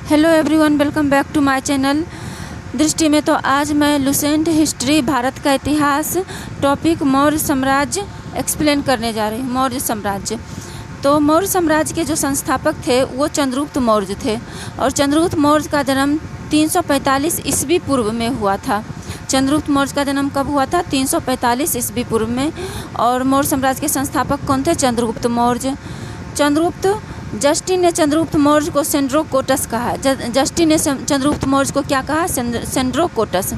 Hello everyone, welcome back to my channel Drishti में। तो आज मैं लुसेंट हिस्ट्री भारत का इतिहास टॉपिक मौर्य साम्राज्य एक्सप्लेन करने जा रही हूँ। मौर्य साम्राज्य, तो मौर्य साम्राज्य के जो संस्थापक थे वो चंद्रगुप्त मौर्य थे और चंद्रगुप्त मौर्य का जन्म 345 ईस्वी पूर्व में हुआ था। चंद्रगुप्त मौर्य का जन्म कब हुआ था? 345 ईस्वी पूर्व में। और मौर्य साम्राज्य के संस्थापक कौन थे? चंद्रगुप्त मौर्य। जस्टिन ने चंद्रगुप्त मौर्य को सेंड्रोकोटस कहा। जस्टिन ने चंद्रगुप्त मौर्य को क्या कहा? सेंड्रोकोटस।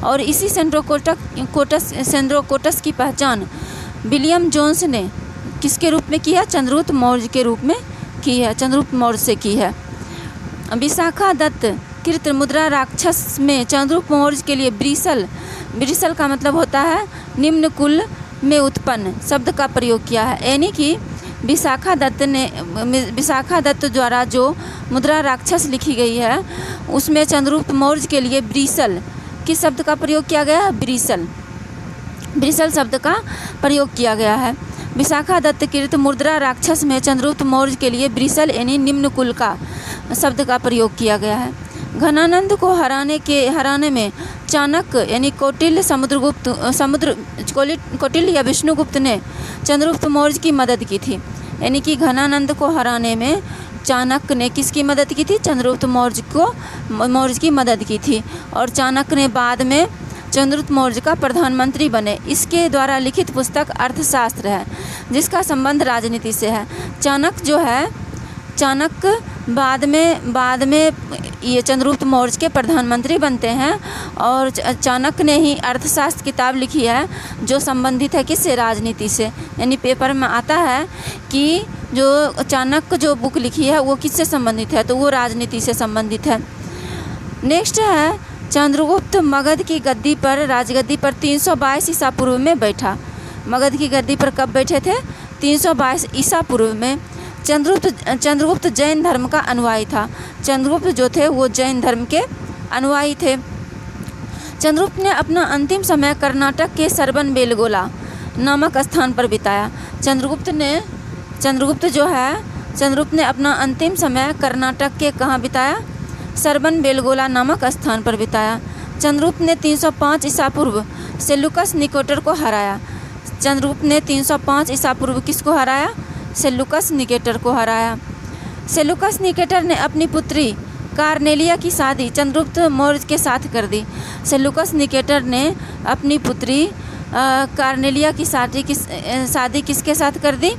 और इसी सेंड्रोकोटस की पहचान विलियम जोन्स ने किसके रूप में की है? चंद्रगुप्त मौर्य के रूप में की है, चंद्रगुप्त मौर्य से की है। विशाखा दत्त कृत मुद्रा राक्षस में चंद्रगुप्त मौर्य के लिए ब्रिसल का मतलब होता है निम्न कुल में उत्पन्न शब्द का प्रयोग किया है। यानी कि विशाखा दत्त द्वारा जो मुद्रा राक्षस लिखी गई है उसमें चंद्रगुप्त मौर्य के लिए ब्रिसल किस शब्द का प्रयोग किया गया है? ब्रिसल शब्द का प्रयोग किया गया है। विशाखा दत्त कृत मुद्रा राक्षस में चंद्रगुप्त मौर्य के लिए ब्रिसल यानी निम्न कुल का शब्द का प्रयोग किया गया है। घनानंद को हराने में चाणक्य यानी कौटिल्य या विष्णुगुप्त ने चंद्रगुप्त मौर्य की मदद की थी। यानी कि घनानंद को हराने में चाणक्य ने किसकी मदद की थी? चंद्रगुप्त मौर्य की मदद की थी। और चाणक्य ने बाद में चंद्रगुप्त मौर्य का प्रधानमंत्री बने। इसके द्वारा लिखित पुस्तक अर्थशास्त्र है जिसका संबंध राजनीति से है। चाणक्य बाद में ये चंद्रगुप्त मौर्य के प्रधानमंत्री बनते हैं और चाणक्य ने ही अर्थशास्त्र किताब लिखी है जो संबंधित है किससे? राजनीति से। यानी पेपर में आता है कि जो चाणक्य जो बुक लिखी है वो किससे संबंधित है? तो वो राजनीति से संबंधित है। नेक्स्ट है चंद्रगुप्त मगध की राजगद्दी पर 322 ईसा पूर्व में बैठा। मगध की गद्दी पर कब बैठे थे? 322 ईसा पूर्व में। चंद्रगुप्त जैन धर्म का अनुयायी था। चंद्रगुप्त जो थे वो जैन धर्म के अनुयायी थे। चंद्रगुप्त ने अपना अंतिम समय कर्नाटक के सरबनबेलगोला नामक स्थान पर बिताया। चंद्रगुप्त ने अपना अंतिम समय कर्नाटक के कहाँ बिताया? सरबनबेलगोला नामक स्थान पर बिताया। चंद्रगुप्त ने 305 ईसा पूर्व सेल्यूकस निकेटर को हराया। चंद्रगुप्त ने 305 ईसा पूर्व किसको हराया? सेल्यूकस निकेटर को हराया। सेल्यूकस निकेटर ने अपनी पुत्री कार्नेलिया की शादी चंद्रगुप्त मौर्य के साथ कर दी। सेल्यूकस निकेटर ने अपनी पुत्री कार्नेलिया की शादी किसके साथ कर दी?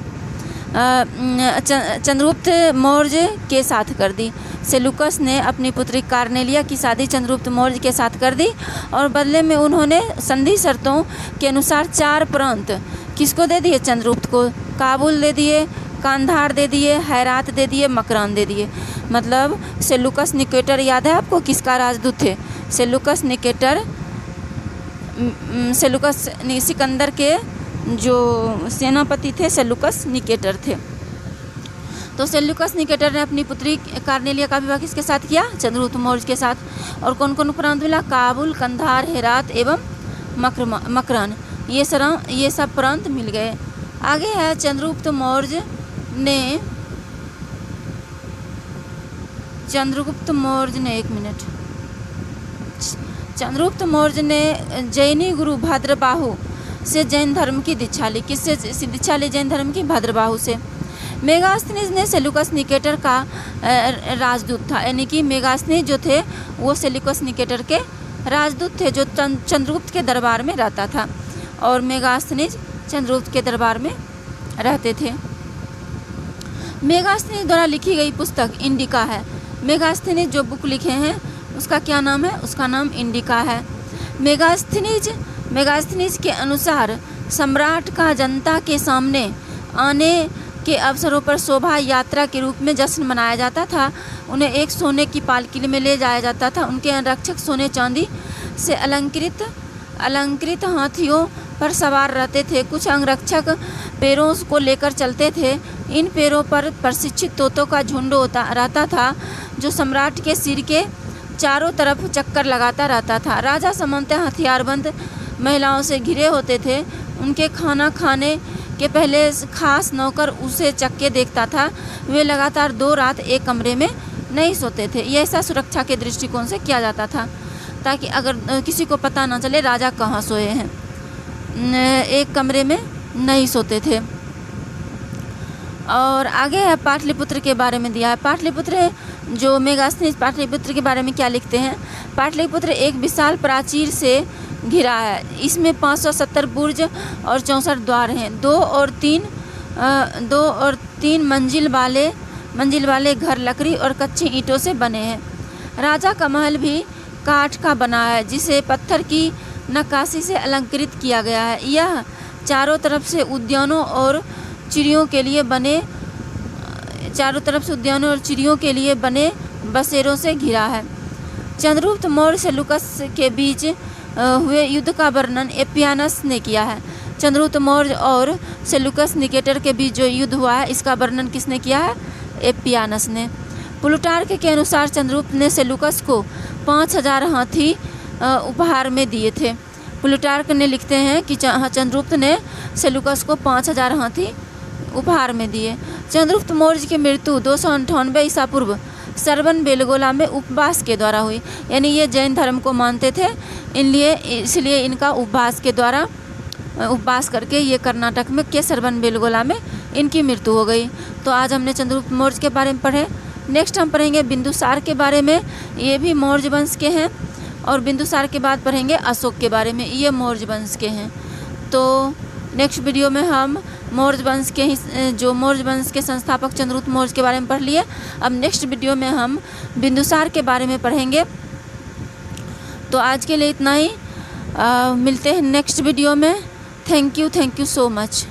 चंद्रगुप्त मौर्य के साथ कर दी। सेल्यूकस ने अपनी पुत्री कार्नेलिया की शादी चंद्रगुप्त मौर्य के साथ कर दी और बदले में उन्होंने संधि शर्तों के अनुसार 4 प्रांत किसको दे दिए? चंद्रगुप्त को। काबुल दे दिए, कांधार दे दिए, हेरात दे दिए, मकरान दे दिए। मतलब सेल्यूकस निकेटर याद है आपको किसका राजदूत थे? सेल्यूकस सिकंदर के जो सेनापति थे सेल्यूकस निकेटर थे। तो सेल्यूकस निकेटर ने अपनी पुत्री कार्नेलिया का विवाह किसके साथ किया? चंद्रगुप्त मौर्य के साथ। और कौन कौन प्रांत मिला? काबुल, कंधार, हेरात एवं मकरान। ये सब प्रांत मिल गए। आगे है चंद्रगुप्त मौर्य ने जैनी गुरु भद्रबाहु से जैन धर्म की दीक्षा ली। किससे दीक्षा ली जैन धर्म की? भद्रबाहु से। मेगास्थनीज ने सेल्यूकस निकेटर का राजदूत था। यानी कि मेगास्थनीज जो थे वो सेल्यूकस निकेटर के राजदूत थे जो चंद्रगुप्त के दरबार में रहता था और मेगास्थनीज चंद्रगुप्त के दरबार में रहते थे। मेगास्थनीज द्वारा लिखी गई पुस्तक इंडिका है। मेगास्थनीज जो बुक लिखे हैं उसका क्या नाम है? उसका नाम इंडिका है। मेगास्थनीज के अनुसार सम्राट का जनता के सामने आने के अवसरों पर शोभा यात्रा के रूप में जश्न मनाया जाता था। उन्हें एक सोने की पालकी में ले जाया जाता था। उनके अंगरक्षक सोने चांदी से अलंकृत हाथियों पर सवार रहते थे। कुछ अंगरक्षक पैरों को लेकर चलते थे। इन पैरों पर प्रशिक्षित तोतों का झुंड रहता था जो सम्राट के सिर के चारों तरफ चक्कर लगाता रहता था। राजा सामान्यतः हथियारबंद महिलाओं से घिरे होते थे। उनके खाना खाने के पहले खास नौकर उसे चक्के देखता था। वे लगातार 2 रात एक कमरे में नहीं सोते थे। ये ऐसा सुरक्षा के दृष्टिकोण से किया जाता था ताकि अगर किसी को पता ना चले राजा कहाँ सोए हैं। एक कमरे में नहीं सोते थे। और आगे है पाटलिपुत्र के बारे में दिया है। पाटलिपुत्र जो मेगास्थनीज पाटलिपुत्र के बारे में क्या लिखते हैं, पाटलिपुत्र एक विशाल प्राचीर से घिरा है। इसमें 570 बुर्ज और 64 द्वार हैं। 2 और 3 मंजिल वाले घर लकड़ी और कच्ची ईंटों से बने हैं। राजा का महल भी काठ का बना है जिसे पत्थर की नक्काशी से अलंकृत किया गया है। यह चारों तरफ से उद्यानों और चिड़ियों के लिए बने बसेरों से घिरा है। चंद्रगुप्त मौर्य सेल्यूकस के बीच हुए युद्ध का वर्णन एपियानस ने किया है। चंद्रगुप्त मौर्य और सेल्यूकस निकेटर के बीच जो युद्ध हुआ है इसका वर्णन किसने किया है, एपियानस ने। प्लूटार्क के अनुसार चंद्रगुप्त ने सेल्यूकस को 5000 हाथी उपहार में दिए थे। प्लूटार्क ने लिखते हैं कि चंद्रगुप्त ने सेल्यूकस को 5000 हाथी उपहार में दिए। चंद्रगुप्त मौर्य की मृत्यु 298 ईसा पूर्व सरवन बेलगोला में उपवास के द्वारा हुई। यानी ये जैन धर्म को मानते थे, इसलिए इनका उपवास करके ये कर्नाटक में के सरवन बेलगोला में इनकी मृत्यु हो गई। तो आज हमने चंद्रगुप्त मौर्य के बारे में पढ़े। नेक्स्ट हम पढ़ेंगे बिंदुसार के बारे में। ये भी मौर्य वंश के हैं। और बिंदुसार के बाद पढ़ेंगे अशोक के बारे में, ये मौर्य वंश के हैं। तो नेक्स्ट वीडियो में हम मौर्य वंश के संस्थापक चंद्रगुप्त मौर्य के बारे में पढ़ लिए। अब नेक्स्ट वीडियो में हम बिंदुसार के बारे में पढ़ेंगे। तो आज के लिए इतना ही। मिलते हैं नेक्स्ट वीडियो में। Thank you so much.